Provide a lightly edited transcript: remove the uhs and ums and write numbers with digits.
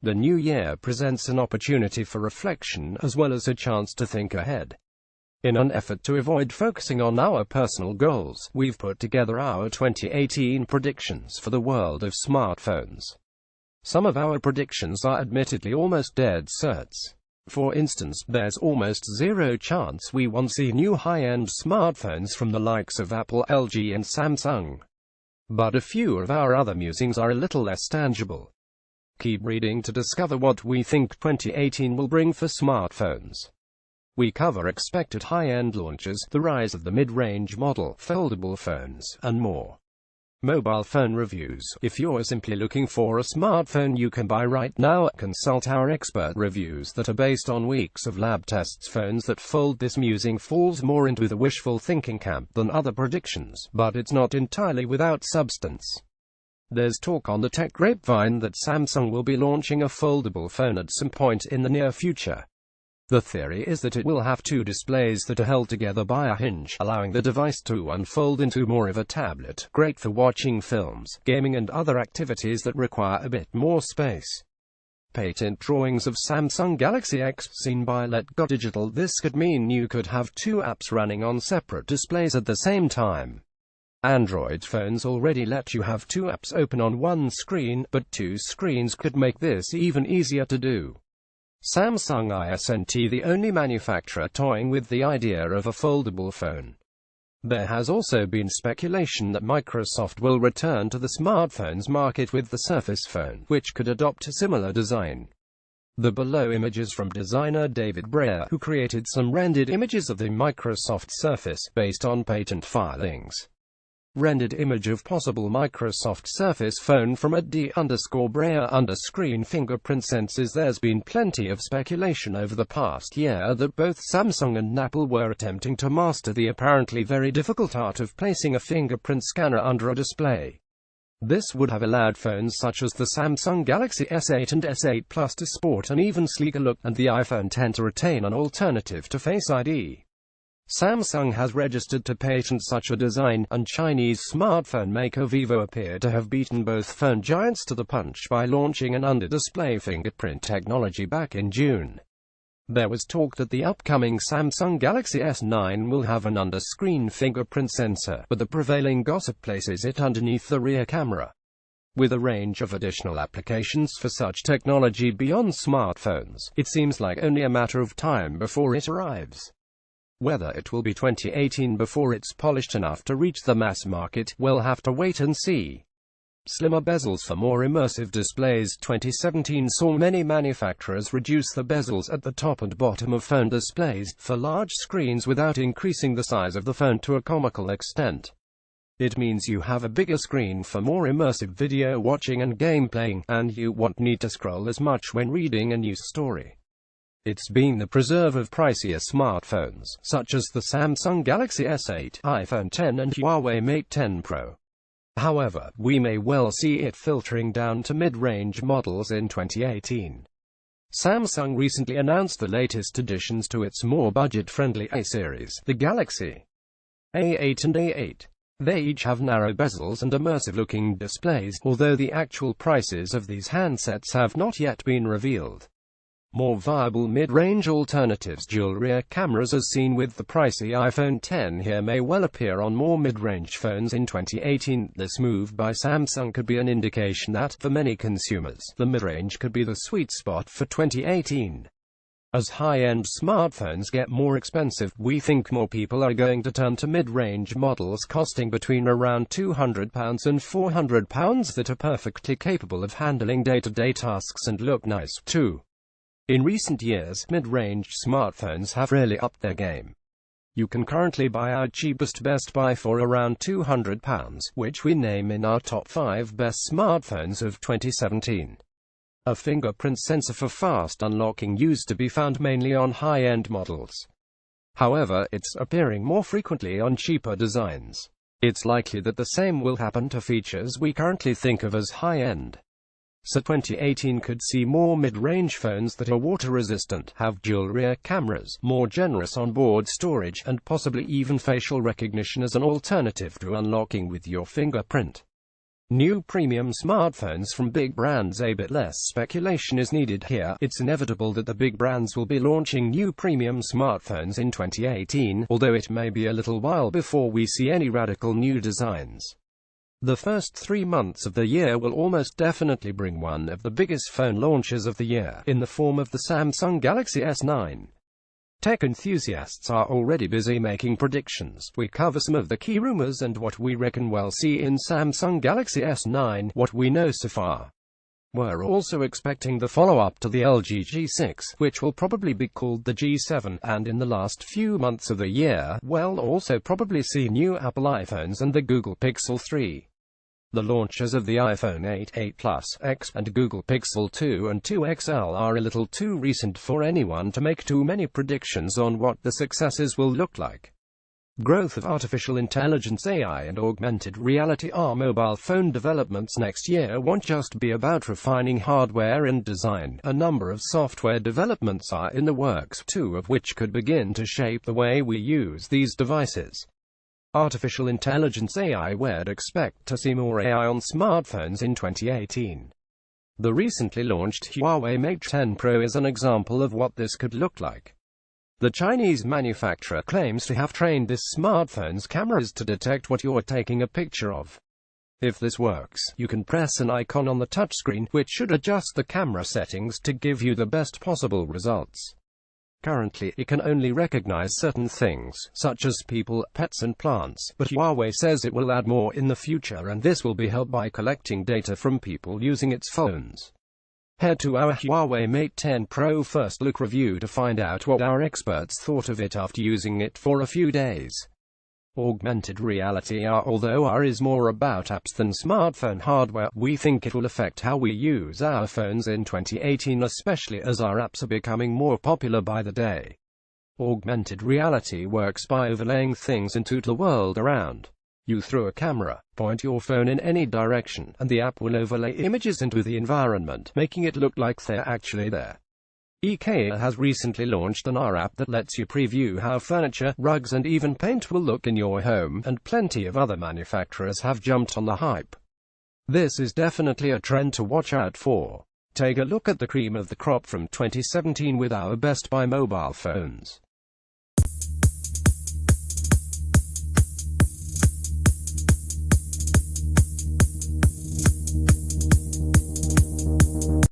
The new year presents an opportunity for reflection as well as a chance to think ahead. In an effort to avoid focusing on our personal goals, we've put together our 2018 predictions for the world of smartphones. Some of our predictions are admittedly almost dead certs. For instance, there's almost zero chance we won't see new high-end smartphones from the likes of Apple, LG and Samsung. But a few of our other musings are a little less tangible. Keep reading to discover what we think 2018 will bring for smartphones. We cover expected high-end launches, the rise of the mid-range model, foldable phones, and more. Mobile phone reviews. If you're simply looking for a smartphone you can buy right now, consult our expert reviews that are based on weeks of lab tests. Phones that fold. This musing falls more into the wishful thinking camp than other predictions, but it's not entirely without substance. There's talk on the tech grapevine that Samsung will be launching a foldable phone at some point in the near future. The theory is that it will have two displays that are held together by a hinge, allowing the device to unfold into more of a tablet, great for watching films, gaming and other activities that require a bit more space. Patent drawings of Samsung Galaxy X seen by Let Go Digital. This could mean you could have two apps running on separate displays at the same time. Android phones already let you have two apps open on one screen, but two screens could make this even easier to do. Samsung isn't the only manufacturer toying with the idea of a foldable phone. There has also been speculation that Microsoft will return to the smartphones market with the Surface phone, which could adopt a similar design. The below images from designer David Breyer, who created some rendered images of the Microsoft Surface, based on patent filings. Rendered image of possible Microsoft Surface phone from @D_Breyer Underscreen fingerprint sensors. There's been plenty of speculation over the past year that both Samsung and Apple were attempting to master the apparently very difficult art of placing a fingerprint scanner under a display. This would have allowed phones such as the Samsung Galaxy S8 and S8 Plus to sport an even sleeker look, and the iPhone X to retain an alternative to Face ID. Samsung has registered to patent such a design, and Chinese smartphone maker Vivo appeared to have beaten both phone giants to the punch by launching an under-display fingerprint technology back in June. There was talk that the upcoming Samsung Galaxy S9 will have an under-screen fingerprint sensor, but the prevailing gossip places it underneath the rear camera. With a range of additional applications for such technology beyond smartphones, it seems like only a matter of time before it arrives. Whether it will be 2018 before it's polished enough to reach the mass market, we'll have to wait and see. Slimmer bezels for more immersive displays. 2017 saw many manufacturers reduce the bezels at the top and bottom of phone displays for large screens without increasing the size of the phone to a comical extent. It means you have a bigger screen for more immersive video watching and game playing, and you won't need to scroll as much when reading a news story. It's been the preserve of pricier smartphones, such as the Samsung Galaxy S8, iPhone X and Huawei Mate 10 Pro. However, we may well see it filtering down to mid-range models in 2018. Samsung recently announced the latest additions to its more budget-friendly A series, the Galaxy A8 and A8. They each have narrow bezels and immersive-looking displays, although the actual prices of these handsets have not yet been revealed. More viable mid-range alternatives. Dual-rear cameras as seen with the pricey iPhone X here may well appear on more mid-range phones in 2018. This move by Samsung could be an indication that, for many consumers, the mid-range could be the sweet spot for 2018. As high-end smartphones get more expensive, we think more people are going to turn to mid-range models costing between around £200 and £400 that are perfectly capable of handling day-to-day tasks and look nice, too. In recent years, mid-range smartphones have really upped their game. You can currently buy our cheapest Best Buy for around £200, which we name in our top 5 best smartphones of 2017. A fingerprint sensor for fast unlocking used to be found mainly on high-end models. However, it's appearing more frequently on cheaper designs. It's likely that the same will happen to features we currently think of as high-end. So 2018 could see more mid-range phones that are water-resistant, have dual rear cameras, more generous onboard storage, and possibly even facial recognition as an alternative to unlocking with your fingerprint. New premium smartphones from big brands. A bit less speculation is needed here. It's inevitable that the big brands will be launching new premium smartphones in 2018, although it may be a little while before we see any radical new designs. The first 3 months of the year will almost definitely bring one of the biggest phone launches of the year, in the form of the Samsung Galaxy S9. Tech enthusiasts are already busy making predictions. We cover some of the key rumors and what we reckon we'll see in Samsung Galaxy S9, what we know so far. We're also expecting the follow-up to the LG G6, which will probably be called the G7, and in the last few months of the year, we'll also probably see new Apple iPhones and the Google Pixel 3. The launches of the iPhone 8, 8 Plus, X, and Google Pixel 2 and 2 XL are a little too recent for anyone to make too many predictions on what the successes will look like. Growth of artificial intelligence, AI, and augmented reality are mobile phone developments next year won't just be about refining hardware and design. A number of software developments are in the works, 2 of which could begin to shape the way we use these devices. Artificial intelligence AI. We'd expect to see more AI on smartphones in 2018. The recently launched Huawei Mate 10 Pro is an example of what this could look like. The Chinese manufacturer claims to have trained this smartphone's cameras to detect what you're taking a picture of. If this works, you can press an icon on the touchscreen, which should adjust the camera settings to give you the best possible results. Currently, it can only recognize certain things, such as people, pets and plants, but Huawei says it will add more in the future, and this will be helped by collecting data from people using its phones. Head to our Huawei Mate 10 Pro first look review to find out what our experts thought of it after using it for a few days. Augmented reality. Although AR is more about apps than smartphone hardware, we think it will affect how we use our phones in 2018, especially as our apps are becoming more popular by the day. Augmented reality works by overlaying things into the world around you through a camera. Point your phone in any direction, and the app will overlay images into the environment, making it look like they're actually there. IKEA has recently launched an AR app that lets you preview how furniture, rugs and even paint will look in your home, and plenty of other manufacturers have jumped on the hype. This is definitely a trend to watch out for. Take a look at the cream of the crop from 2017 with our Best Buy mobile phones.